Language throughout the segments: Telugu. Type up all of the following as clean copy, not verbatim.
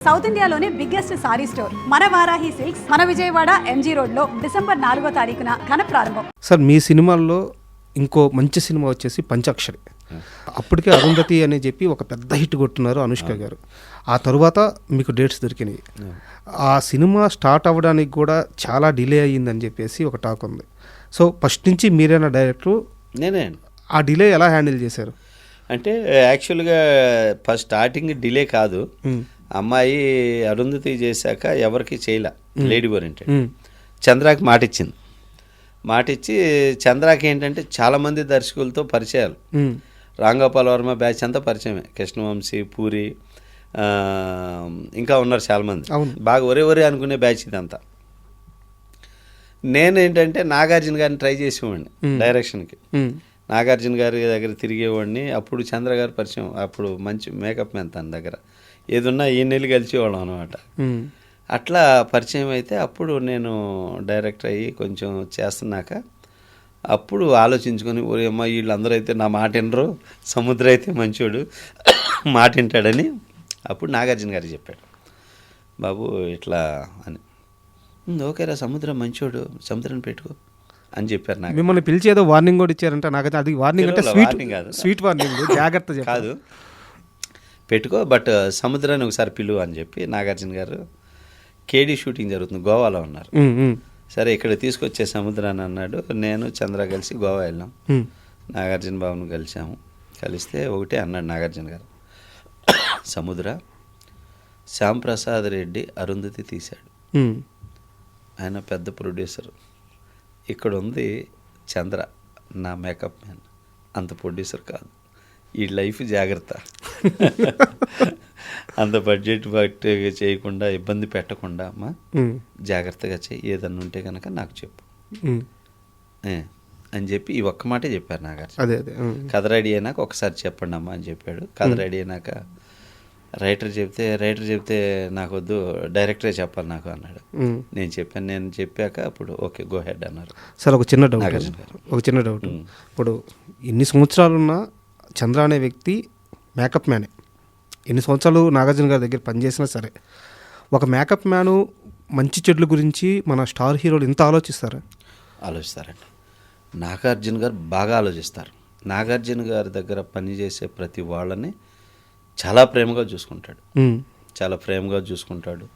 సౌత్ ఇండియాలోనే బిగ్గెస్ట్ సారీ స్టోర్ మన వారాహి సిల్క్స్ మన విజయవాడ ఎంజీ రోడ్ లో డిసెంబర్ 4వ తారీఖున ఘన ప్రారంభం. సార్ మీ సినిమాల్లో ఇంకో మంచి సినిమా వచ్చేసి పంచాక్షరి. అప్పటికే అరుంధతి అని చెప్పి ఒక పెద్ద హిట్ కొట్టున్నారు అనుష్క గారు. ఆ తరువాత మీకు డేట్స్ దొరికినాయి. ఆ సినిమా స్టార్ట్ అవ్వడానికి కూడా చాలా డిలే అయ్యిందని చెప్పేసి ఒక టాక్ ఉంది. సో ఫస్ట్ నుంచి మీరైనా డైరెక్టర్, నేనే ఆ డిలే ఎలా హ్యాండిల్ చేశారు? అంటే యాక్చువల్గా ఫస్ట్ స్టార్టింగ్ డిలే కాదు, అమ్మాయి అరుంధతి చేశాక ఎవరికి చేయలే, లేడీ ఓరియంటెడ్. చంద్రాకి మాటిచ్చి చంద్రాకి ఏంటంటే చాలామంది దర్శకులతో పరిచయాలు. రాంగోపాల్ వర్మ బ్యాచ్ అంతా పరిచయమే, కృష్ణవంశీ, పూరి, ఇంకా ఉన్నారు చాలామంది. బాగా ఒరే అనుకునే బ్యాచ్ ఇదంతా. నేనేంటంటే నాగార్జున గారిని ట్రై చేసేవాడిని డైరెక్షన్కి. నాగార్జున గారి దగ్గర తిరిగేవాడిని. అప్పుడు చంద్ర గారు పరిచయం, అప్పుడు మంచి మేకప్ మ్యాన్ తన దగ్గర, ఏదున్నా ఈ నెలలు కలిసేవాళ్ళం అనమాట. అట్లా పరిచయం అయితే అప్పుడు నేను డైరెక్టర్ అయ్యి కొంచెం చేస్తున్నాక అప్పుడు ఆలోచించుకొని, ఓ అమ్మ వీళ్ళందరూ అయితే నా మాట వినరు, సముద్ర అయితే మంచోడు మాట వింటాడని అప్పుడు నాగార్జున గారికి చెప్పాడు, బాబు ఇట్లా అని. ఓకేరా సముద్రం మంచోడు, సముద్రాన్ని పెట్టుకో అని చెప్పారు. నాకు మిమ్మల్ని పిలిచి ఏదో వార్నింగ్ కూడా ఇచ్చారంటే, నాకు అది వార్నింగ్ అంటే స్వీట్ వార్నింగ్, జాగ్రత్త కాదు, పెట్టుకో, బట్ సముద్రాన్ని ఒకసారి పిలువు అని చెప్పి నాగార్జున గారు. కేడీ షూటింగ్ జరుగుతుంది, గోవాలో ఉన్నారు. సరే ఇక్కడ తీసుకొచ్చే సముద్రాన్ని అన్నాడు. నేను చంద్ర కలిసి గోవా వెళ్ళాం. నాగార్జున బాబును కలిస్తే ఒకటే అన్నాడు నాగార్జున గారు, సముద్ర శ్యాంప్రసాద్ రెడ్డి అరుంధతి తీశాడు, ఆయన పెద్ద ప్రొడ్యూసర్. ఇక్కడ ఉంది చంద్ర, నా మేకప్ మ్యాన్, అంత ప్రొడ్యూసర్ కాదు, ఈ లైఫ్ జాగ్రత్త, అంత బడ్జెట్ బట్టి చేయకుండా ఇబ్బంది పెట్టకుండా అమ్మా జాగ్రత్తగా చేయి, ఏదన్నా ఉంటే కనుక నాకు చెప్పు అని చెప్పి ఈ ఒక్క మాటే చెప్పారు నాగార్జున. కథ రెడీ అయినాక ఒకసారి చెప్పండి అమ్మా అని చెప్పాడు. కథ రెడీ అయినాక రైటర్ చెప్తే నాకు వద్దు, డైరెక్టరే చెప్పాలి నాకు అన్నాడు. నేను చెప్పాక అప్పుడు ఓకే గో హెడ్ అన్నారు. సార్ ఒక చిన్న డౌట్, ఇప్పుడు ఎన్ని సంవత్సరాలున్నా చంద్ర అనే వ్యక్తి మేకప్ మ్యానే, ఎన్ని సంవత్సరాలు నాగార్జున గారి దగ్గర పనిచేసినా సరే, ఒక మేకప్ మ్యాను మంచి చెడ్ల గురించి మన స్టార్ హీరోలు ఎంత ఆలోచిస్తారండి. నాగార్జున గారు బాగా ఆలోచిస్తారు. నాగార్జున గారి దగ్గర పనిచేసే ప్రతి వాళ్ళని చాలా ప్రేమగా చూసుకుంటాడు.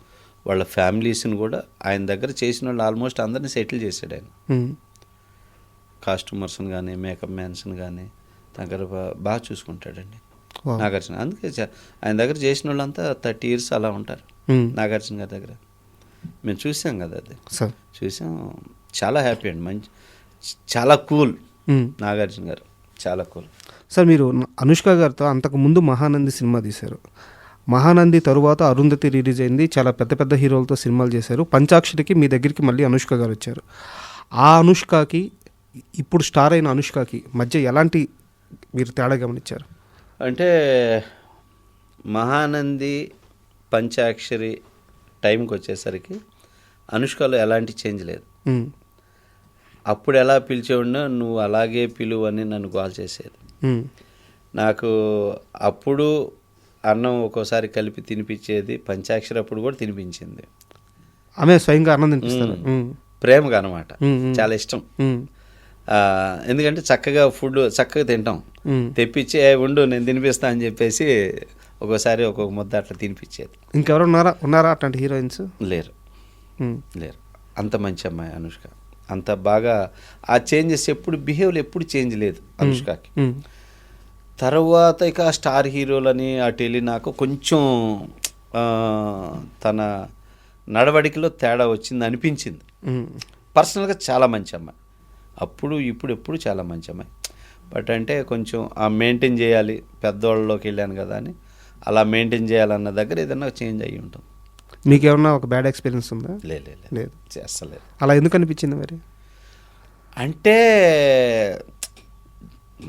వాళ్ళ ఫ్యామిలీస్ని కూడా ఆయన దగ్గర చేసిన వాళ్ళు ఆల్మోస్ట్ అందరినీ సెటిల్ చేశాడు ఆయన. కాస్ట్యూమర్స్ని కానీ మేకప్ మ్యాన్స్ని కానీ దగ్గర బాగా చూసుకుంటాడండి నాగార్జున. అందుకే ఆయన దగ్గర చేసిన వాళ్ళంతా 30 years అలా ఉంటారు నాగార్జున గారి దగ్గర. మేము చూసాం కదా, అది చూసాం. చాలా హ్యాపీ అండి, మంచి, చాలా కూల్ నాగార్జున గారు, చాలా కూల్. సార్ మీరు అనుష్క గారితో అంతకు ముందు మహానంది సినిమా తీశారు. మహానంది తరువాత అరుంధతి రిలీజ్ అయింది, చాలా పెద్ద హీరోలతో సినిమాలు చేశారు. పంచాక్షరికి మీ దగ్గరికి మళ్ళీ అనుష్క గారు వచ్చారు. ఆ అనుష్కకి ఇప్పుడు స్టార్ అయిన అనుష్కకి మధ్య ఎలాంటి మీరు తేడా గమనించారు? అంటే మహానంది పంచాక్షరి టైంకి వచ్చేసరికి అనుష్కలో ఎలాంటి చేంజ్ లేదు. అప్పుడు ఎలా పిలిచేవాడినా నువ్వు అలాగే పిలువు అని నన్ను కాల్ చేసేది. నాకు అప్పుడు అన్నం ఒక్కోసారి కలిపి తినిపించేది, పంచాక్షరి అప్పుడు కూడా తినిపించింది. ఆమె స్వయంగా అన్నం తినిపిస్తారు, ప్రేమగా అనమాట, చాలా ఇష్టం. ఎందుకంటే చక్కగా ఫుడ్ చక్కగా తింటాం, తెప్పించి ఉండు నేను తినిపిస్తా అని చెప్పేసి ఒక్కోసారి ఒక్కొక్క ముద్ద అట్లా తినిపించేది. ఇంకెవరు ఉన్నారా అట్లాంటి హీరోయిన్స్? లేరు. అంత మంచి అమ్మాయి అనుష్క, అంత బాగా. ఆ చేంజెస్ ఎప్పుడు బిహేవియర్ ఎప్పుడు చేంజ్ లేదు అనుష్కకి. తర్వాత ఇక స్టార్ హీరోలని అటు వెళ్ళి నాకు కొంచెం తన నడవడికలో తేడా వచ్చింది అనిపించింది. పర్సనల్గా చాలా మంచి అమ్మాయి, అప్పుడు ఇప్పుడు ఎప్పుడు చాలా మంచి అమ్మాయి. బట్ అంటే కొంచెం ఆ మెయింటైన్ చేయాలి, పెద్దవాళ్ళలోకి వెళ్ళాను కదా అని అలా మెయింటైన్ చేయాలన్న దగ్గర ఏదైనా చేంజ్ అయ్యి ఉంటుంది. మీకు ఏమన్నా ఒక బ్యాడ్ ఎక్స్పీరియన్స్ ఉందా? లేదు, చేస్తలేదు. అలా ఎందుకు అనిపించింది మరి? అంటే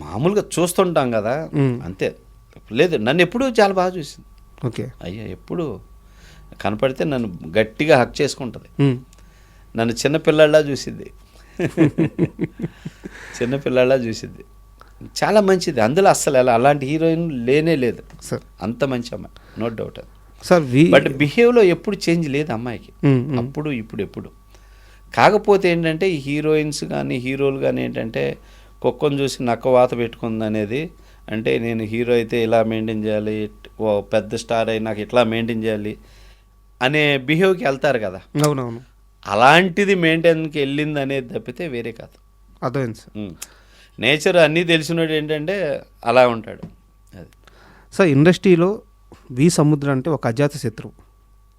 మామూలుగా చూస్తుంటాం కదా, అంతే. లేదు, నన్ను ఎప్పుడూ చాలా బాగా చూసింది. ఓకే, అయ్యా ఎప్పుడు కనపడితే నన్ను గట్టిగా హక్ చేసుకుంటుంది, నన్ను చిన్నపిల్లలా చూసిద్ది, చాలా మంచిది. అందులో అస్సలు అలాంటి హీరోయిన్ లేనే లేదు, అంత మంచి అమ్మాయి, నో డౌట్. సార్ బట్ బిహేవ్లో ఎప్పుడు చేంజ్ లేదు అమ్మాయికి, అప్పుడు ఇప్పుడు ఎప్పుడు. కాకపోతే ఏంటంటే ఈ హీరోయిన్స్ కానీ హీరోలు కానీ ఏంటంటే కుక్కను చూసి నక్క వాత పెట్టుకుంది అనేది, అంటే నేను హీరో అయితే ఇలా మెయింటైన్ చేయాలి, ఓ పెద్ద స్టార్ అయి నాకు ఇట్లా మెయింటైన్ చేయాలి అనే బిహేవ్కి వెళ్తారు కదా. అవునవును, అలాంటిది మెయింటైన్కి వెళ్ళింది అనేది తప్పితే వేరే కాదు. అర్థమైంది సార్. నేచర్ అన్నీ తెలిసినోడు ఏంటంటే అలా ఉంటాడు. అది సార్ ఇండస్ట్రీలో వి సముద్ర అంటే ఒక అజాత శత్రువు.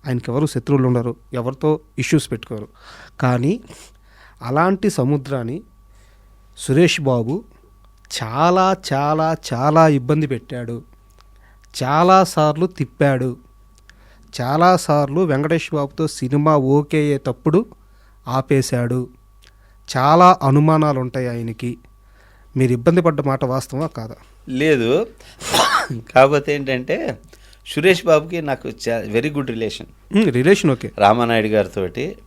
ఆయనకి ఎవరు శత్రువులు ఉండరు, ఎవరితో ఇష్యూస్ పెట్టుకోరు. కానీ అలాంటి సముద్రాన్ని సురేష్ బాబు చాలా చాలా చాలా ఇబ్బంది పెట్టాడు, చాలాసార్లు తిప్పాడు, చాలాసార్లు వెంకటేష్ బాబుతో సినిమా ఓకే అయ్యేటప్పుడు ఆపేశాడు. చాలా అనుమానాలు ఉంటాయి ఆయనకి. మీరు ఇబ్బంది పడ్డ మాట వాస్తవా కాదా? లేదు. కాకపోతే ఏంటంటే సురేష్ బాబుకి నాకు very good relation okay. Ramanaidu గారితో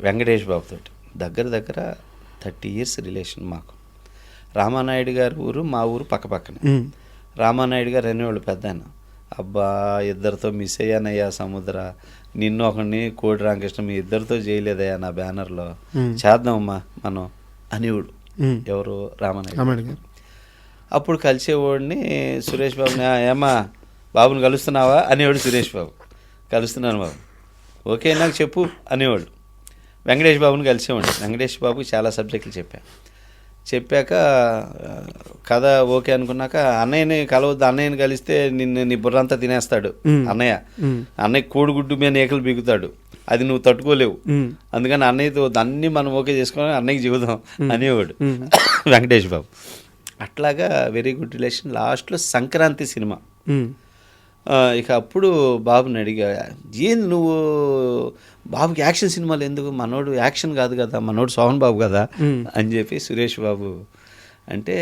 వెంకటేష్ బాబుతో దగ్గర 30 years రిలేషన్ మాకు. రామానాయుడు గారి ఊరు మా ఊరు పక్కపక్కనే. రామానాయుడు గారు అనేవాళ్ళు పెద్ద ఆయన, అబ్బా ఇద్దరితో మిస్ అయ్యానయ్యా సముద్ర, నిన్ను ఒకరిని కోడి రామకృష్ణ మీ ఇద్దరితో చేయలేదయ్యా నా బ్యానర్లో, చేద్దామమ్మా మనం అనేవాడు. ఎవరు? రామానాయుడు గారు. అప్పుడు కలిసేవాడిని సురేష్ బాబుని, ఏమా బాబుని కలుస్తున్నావా అనేవాడు సురేష్ బాబు. కలుస్తున్నాను బాబు, ఓకే నాకు చెప్పు అనేవాడు. వెంకటేష్ బాబుని కలిసేవాడు. వెంకటేష్ బాబుకి చాలా సబ్జెక్టులు చెప్పాక కథ ఓకే అనుకున్నాక అన్నయ్యని కలవద్దు, అన్నయ్యని కలిస్తే నీ బుర్రంతా తినేస్తాడు అన్నయ్య కోడిగుడ్డు మీద ఏకలు బిగుతాడు, అది నువ్వు తట్టుకోలేవు, అందుకని అన్నయ్యతో అన్నీ మనం ఓకే చేసుకొని అన్నయ్యకి చెబుదాం అనేవాడు వెంకటేష్ బాబు. అట్లాగా వెరీ గుడ్ రిలేషన్. లాస్ట్లో సంక్రాంతి సినిమా ఇక అప్పుడు బాబుని అడిగా, ఏంది నువ్వు బాబుకి యాక్షన్ సినిమాలు ఎందుకు, మనోడు యాక్షన్ కాదు కదా, మనోడు సోహన్ బాబు కదా అని చెప్పి సురేష్ బాబు అంటే,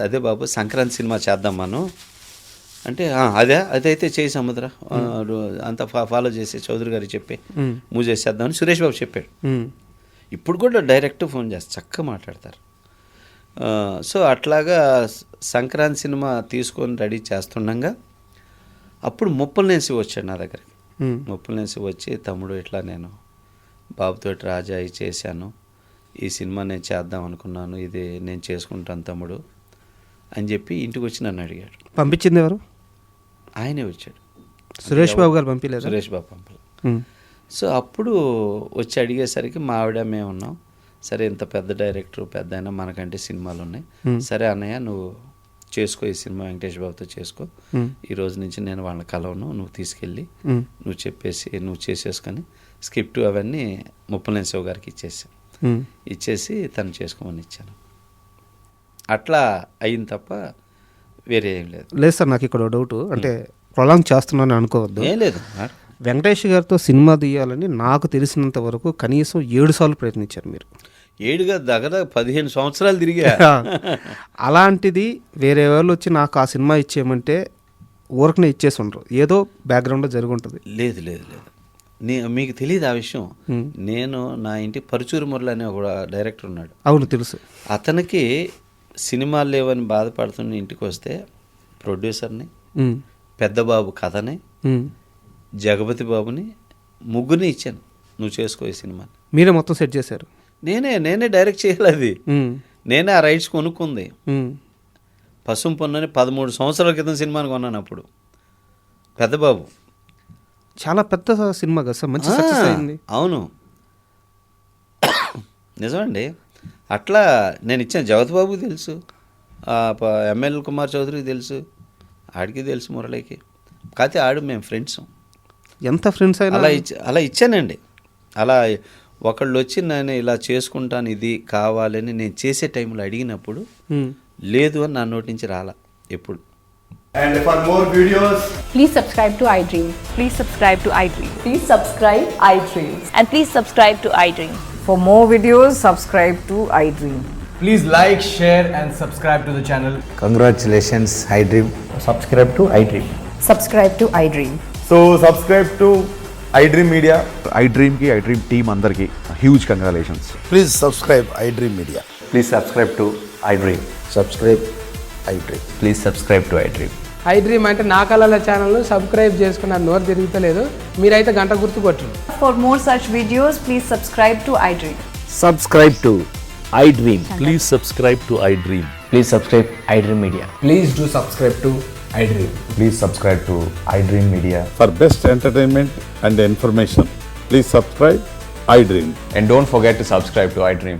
అదే బాబు సంక్రాంతి సినిమా చేద్దాం మనం అంటే, అదైతే చేయి సముద్ర అంతా ఫాలో చేసి చౌదరి గారికి చెప్పి మూవ్ చేసేద్దామని సురేష్ బాబు చెప్పాడు. ఇప్పుడు కూడా డైరెక్ట్ ఫోన్ చేస్తారు, చక్కగా మాట్లాడతారు. సో అట్లాగా సంక్రాంతి సినిమా తీసుకొని రెడీ చేస్తుండగా అప్పుడు ముప్పలనేసి వచ్చాడు నా దగ్గరికి. ముప్పలనేసి వచ్చి, తమ్ముడు ఇట్లా నేను బాబుతోటి రాజా చేశాను, ఈ సినిమా నేను చేద్దాం అనుకున్నాను, ఇది నేను చేసుకుంటాను తమ్ముడు అని చెప్పి ఇంటికి వచ్చి నన్ను అడిగాడు. పంపించింది ఎవరు? ఆయనే వచ్చాడు. సురేష్ బాబు గారు పంపించలేదు? సురేష్ బాబు పంపలేదు. సో అప్పుడు వచ్చి అడిగేసరికి మా ఆవిడ మేము ఉన్నాం, సరే ఇంత పెద్ద డైరెక్టర్ పెద్ద అయినా మనకంటే సినిమాలు ఉన్నాయి, సరే అన్నయ్య నువ్వు చేసుకో ఈ సినిమా వెంకటేష్ బాబుతో చేసుకో, ఈ రోజు నుంచి నేను వాళ్ళని కలవను, నువ్వు తీసుకెళ్ళి నువ్వు చెప్పేసి నువ్వు చేసేసుకొని స్క్రిప్ట్ అవన్నీ ముప్పలనేని శివ గారికి ఇచ్చేసి తను చేసుకోమని ఇచ్చాను. అట్లా అయింది తప్ప వేరే ఏం లేదు. లేదు సార్, నాకు ఇక్కడ డౌట్, అంటే ప్రొలాంగ్ చేస్తున్నాను అనుకోవద్దు. ఏం లేదు, వెంకటేష్ గారితో సినిమా తీయాలని నాకు తెలిసినంత వరకు కనీసం 7 సార్లు ప్రయత్నించారు మీరు. 7 దగ్గర 15 సంవత్సరాలు తిరిగా. అలాంటిది వేరే వాళ్ళు వచ్చి నాకు ఆ సినిమా ఇచ్చేయమంటే ఊరకనే ఇచ్చేసి ఉండరు, ఏదో బ్యాక్గ్రౌండ్లో జరిగి ఉంటుంది. లేదు లేదు లేదు, మీకు తెలియదు ఆ విషయం. నేను నా ఇంటి పరుచూరు మురళి అనే ఒక డైరెక్టర్ ఉన్నాడు. అవును తెలుసు. అతనికి సినిమాలు లేవని బాధపడుతున్న ఇంటికి వస్తే ప్రొడ్యూసర్ని, పెద్ద బాబు కథని, జగపతి బాబుని, ముగ్గురిని ఇచ్చాను, నువ్వు చేసుకో ఈ సినిమాని. మీరే మొత్తం సెట్ చేశారు? నేనే డైరెక్ట్ చేయాలి, అది నేనే ఆ రైట్స్ కొనుక్కుంది. పసుం పొన్నని 13 సంవత్సరాల క్రితం సినిమాని కొన్నాను అప్పుడు. పెద్దబాబు చాలా పెద్ద సినిమా కదా సార్, మంచి సక్సెస్ అయింది. అవును నిజమండి. అట్లా నేను ఇచ్చాను. జగత్ బాబుకి తెలుసు, ఎమ్మెల్యే కుమార్ చౌదరికి తెలుసు, ఆడికి తెలుసు, మురళికి. కాకపోతే ఆడు మేము ఫ్రెండ్స్. ఎంత ఫ్రెండ్స్ అయినా అలా ఇచ్చానండి. అలా ఒకళ్ళు వచ్చి నేను ఇలా చేసుకుంటాను ఇది కావాలని నేను చేసే టైంలో అడిగినప్పుడు లేదు అని నా నోటి నుంచి రాలా ఎప్పుడు. And for more videos, please subscribe to iDream. Please subscribe to iDream. Please subscribe iDream. And please subscribe to iDream. For more videos, subscribe to iDream. please like, share and subscribe to the channel. Congratulations, iDream. Subscribe to iDream. Subscribe to iDream. So subscribe to iDream Media. iDream ki iDream team andarki huge congratulations. Please subscribe iDream Media. Please subscribe to iDream. Subscribe iDream. Please subscribe to iDream. I dream అంటే నా కళల ఛానల్ను సబ్స్క్రైబ్ చేసుకున్న నోరు తిరుగుతలేదు, మీరైతే గంట గుర్తు కొట్టండి. For more such videos, please subscribe to iDream. Subscribe to iDream. Please subscribe to iDream. Please subscribe iDream Media. Please do subscribe to iDream. Please subscribe to iDream Media. For best entertainment and information, please subscribe iDream. And don't forget to subscribe to iDream.